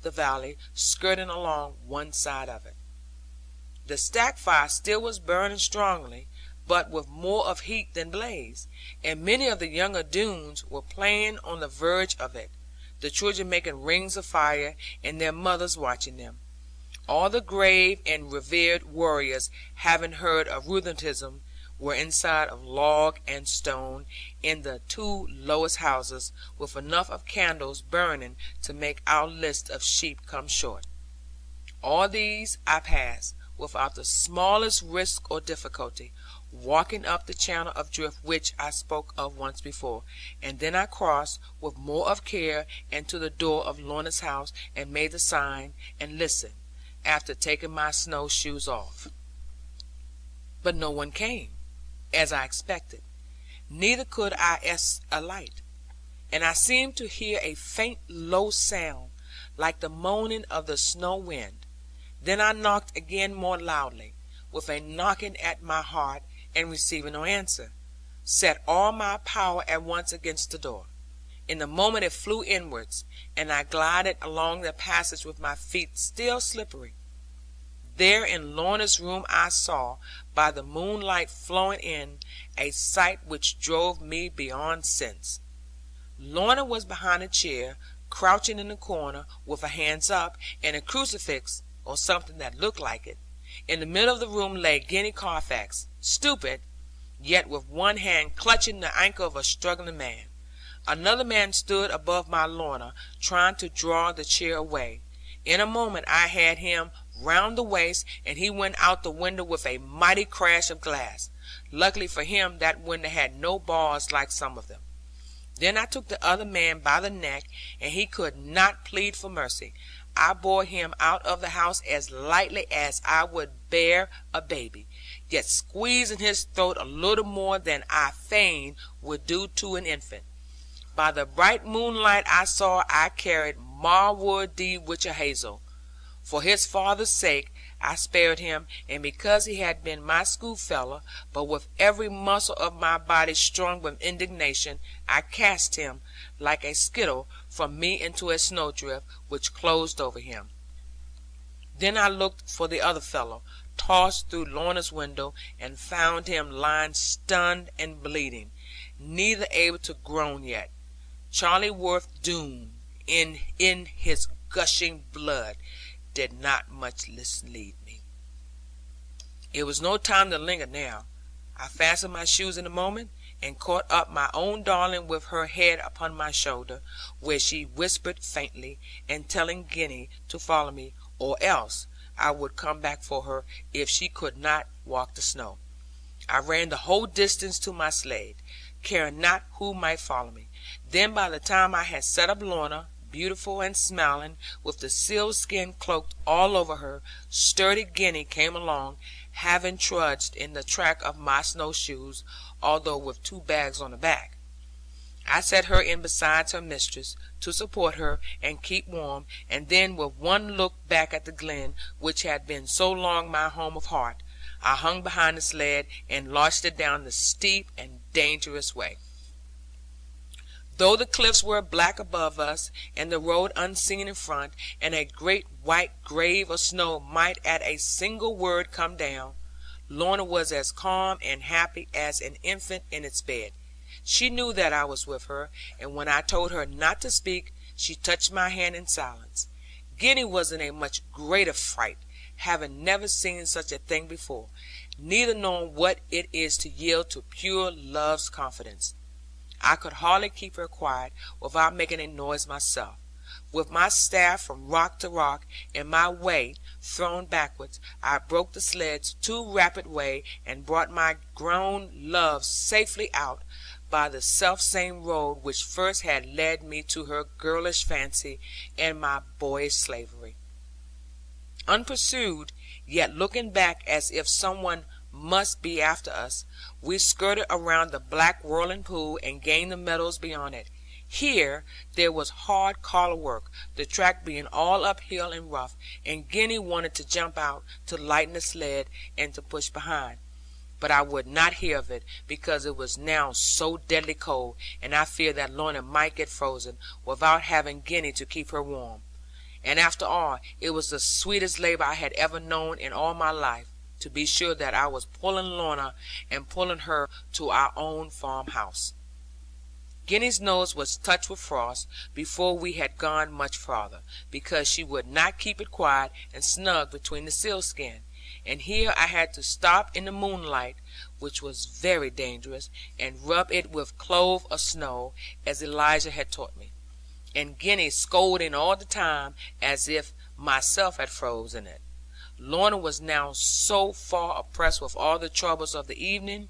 the valley, skirting along one side of it. The stack fire still was burning strongly, but with more of heat than blaze, and many of the younger Doones were playing on the verge of it, the children making rings of fire, and their mothers watching them. All the grave and revered warriors, having heard of rheumatism, were inside of log and stone, in the two lowest houses, with enough of candles burning to make our list of sheep come short. All these I passed, without the smallest risk or difficulty, walking up the channel of drift which I spoke of once before, and then I crossed, with more of care, and to the door of Lorna's house, and made the sign, and listened, after taking my snow shoes off. But no one came, as I expected, neither could I see a light, and I seemed to hear a faint low sound, like the moaning of the snow wind. Then I knocked again more loudly, with a knocking at my heart, and receiving no answer, set all my power at once against the door. In a moment it flew inwards, and I glided along the passage with my feet still slippery. There in Lorna's room I saw, by the moonlight flowing in, a sight which drove me beyond sense. Lorna was behind a chair, crouching in the corner, with her hands up, and a crucifix, or something that looked like it. In the middle of the room lay Gwenny Carfax, stupid, yet with one hand clutching the ankle of a struggling man. Another man stood above my Lorna, trying to draw the chair away. In a moment I had him round the waist, and he went out the window with a mighty crash of glass. Luckily for him that window had no bars like some of them. Then I took the other man by the neck, and he could not plead for mercy. I bore him out of the house as lightly as I would bear a baby, yet squeezing his throat a little more than I fain would do to an infant. By the bright moonlight I saw I carried Marwood de Whichehalse. For his father's sake I spared him, and because he had been my schoolfellow, but with every muscle of my body strung with indignation, I cast him, like a skittle, from me into a snowdrift, which closed over him. Then I looked for the other fellow, tossed through Lorna's window, and found him lying stunned and bleeding, neither able to groan yet. Charlie Worth Doone, in his gushing blood, did not much mislead me. It was no time to linger now. I fastened my shoes in a moment, and caught up my own darling with her head upon my shoulder, where she whispered faintly, and telling Gwenny to follow me, or else I would come back for her, if she could not walk the snow. I ran the whole distance to my slade, caring not who might follow me. Then by the time I had set up Lorna, beautiful and smiling, with the sealskin cloak all over her, sturdy Gwenny came along, having trudged in the track of my snowshoes, although with 2 bags on the back. I set her in beside her mistress, to support her and keep warm, and then with one look back at the glen, which had been so long my home of heart, I hung behind the sled, and launched it down the steep and dangerous way. Though the cliffs were black above us, and the road unseen in front, and a great white grave of snow might at a single word come down, Lorna was as calm and happy as an infant in its bed. She knew that I was with her, and when I told her not to speak, she touched my hand in silence. Gwenny was in a much greater fright, having never seen such a thing before, neither knowing what it is to yield to pure love's confidence. I could hardly keep her quiet, without making a noise myself. With my staff from rock to rock, and my weight thrown backwards, I broke the sled's too rapid way, and brought my grown love safely out, by the selfsame road which first had led me to her girlish fancy, and my boyish slavery. Unpursued, yet looking back as if some one must be after us, we skirted around the black whirling pool, and gained the meadows beyond it. Here there was hard collar work, the track being all uphill and rough, and Gwenny wanted to jump out, to lighten the sled, and to push behind. But I would not hear of it, because it was now so deadly cold, and I feared that Lorna might get frozen, without having Gwenny to keep her warm. And after all, it was the sweetest labor I had ever known in all my life, to be sure that I was pulling Lorna and pulling her to our own farmhouse. Guinea's nose was touched with frost before we had gone much farther, because she would not keep it quiet and snug between the sealskin; and here I had to stop in the moonlight, which was very dangerous, and rub it with clove of snow, as Elijah had taught me, and Guinea scolding all the time, as if myself had frozen it. Lorna was now so far oppressed with all the troubles of the evening,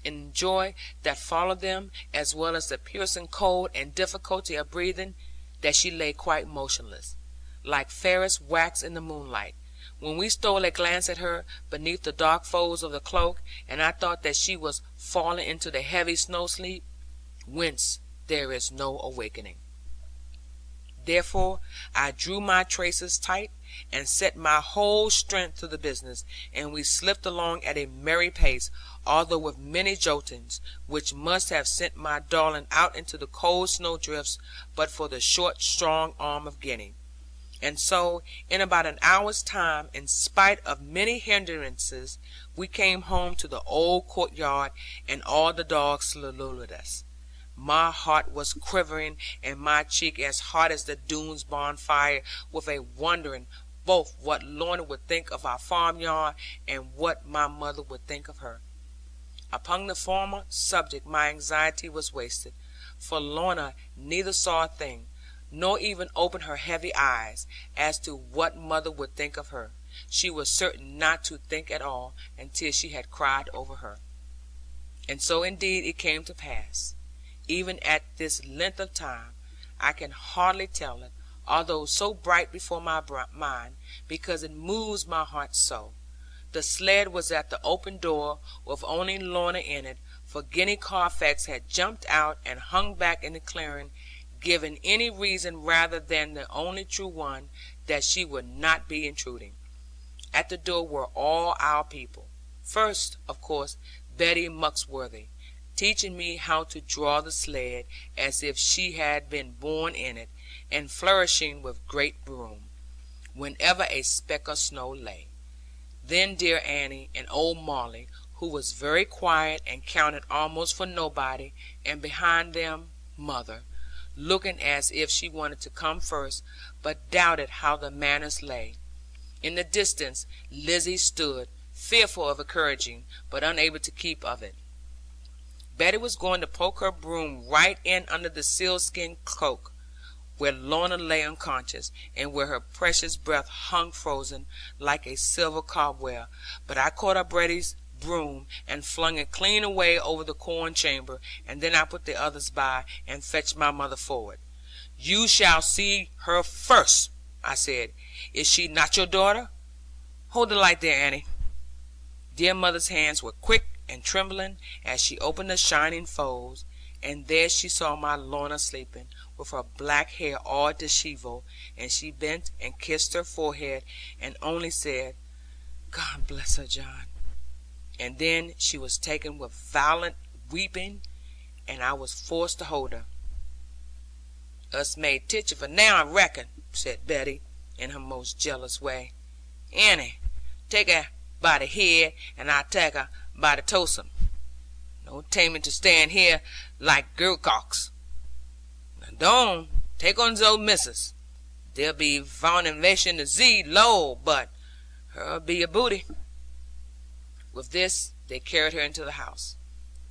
and joy that followed them, as well as the piercing cold and difficulty of breathing, that she lay quite motionless, like fairest wax in the moonlight, when we stole a glance at her beneath the dark folds of the cloak, and I thought that she was falling into the heavy snow sleep, whence there is no awakening. Therefore I drew my traces tight, and set my whole strength to the business, and we slipped along at a merry pace, although with many joltings, which must have sent my darling out into the cold snow drifts, but for the short strong arm of Guinea. And so, in about an hour's time, in spite of many hindrances, we came home to the old courtyard, and all the dogs saluted us. My heart was quivering, and my cheek as hot as the Doones' bonfire, with a wondering both what Lorna would think of our farmyard, and what my mother would think of her. Upon the former subject my anxiety was wasted, for Lorna neither saw a thing, nor even opened her heavy eyes, as to what mother would think of her. She was certain not to think at all, until she had cried over her. And so indeed it came to pass. Even at this length of time, I can hardly tell it, although so bright before my mind, because it moves my heart so. The sledd was at the open door, with only Lorna in it, for Guinea Carfax had jumped out, and hung back in the clearing, giving any reason rather than the only true one, that she would not be intruding. At the door were all our people. First, of course, Betty Muxworthy, teaching me how to draw the sledd, as if she had been born in it, and flourishing with great broom, whenever a speck of snow lay. Then dear Annie, and old Molly, who was very quiet, and counted almost for nobody; and behind them mother, looking as if she wanted to come first, but doubted how the manners lay. In the distance Lizzie stood, fearful of encouraging, but unable to keep of it. Betty was going to poke her broom right in under the sealskin cloak, where Lorna lay unconscious, and where her precious breath hung frozen, like a silver cobweb; but I caught up Betty's broom, and flung it clean away over the corn chamber, and then I put the others by, and fetched my mother forward. "You shall see her first," I said. "Is she not your daughter? Hold the light there, Annie." Dear mother's hands were quick and trembling, as she opened the shining folds, and there she saw my Lorna sleeping, with her black hair all dishevelled, and she bent and kissed her forehead, and only said, "God bless her, John." And then she was taken with violent weeping, and I was forced to hold her. "Us may tich her for now, I reckon," said Betty, in her most jealous way. "Annie, take her by the head, and I'll take her by the tossum. No taming to stand here like girlcocks. Now don't take on zo missus. There'll be foundation to Z low, but her'll be a booty." With this they carried her into the house,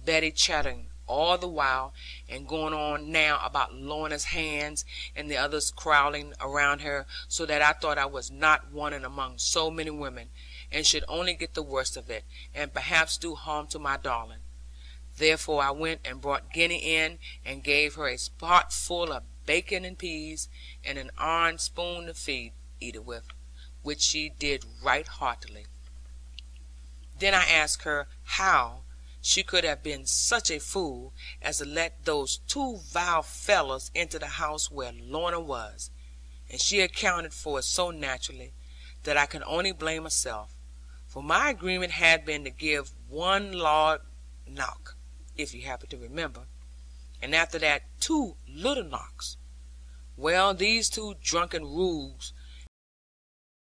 Betty chattering all the while, and going on now about Lorna's hands, and the others crowding around her, so that I thought I was not wanted among so many women, and should only get the worst of it, and perhaps do harm to my darling. Therefore I went and brought Guinea in, and gave her a pot full of bacon and peas, and an iron spoon to feed it with, which she did right heartily. Then I asked her how she could have been such a fool as to let those two vile fellows into the house where Lorna was; and she accounted for it so naturally, that I could only blame myself. For my agreement had been to give one loud knock, if you happen to remember, and after that 2 little knocks. Well, these two drunken rogues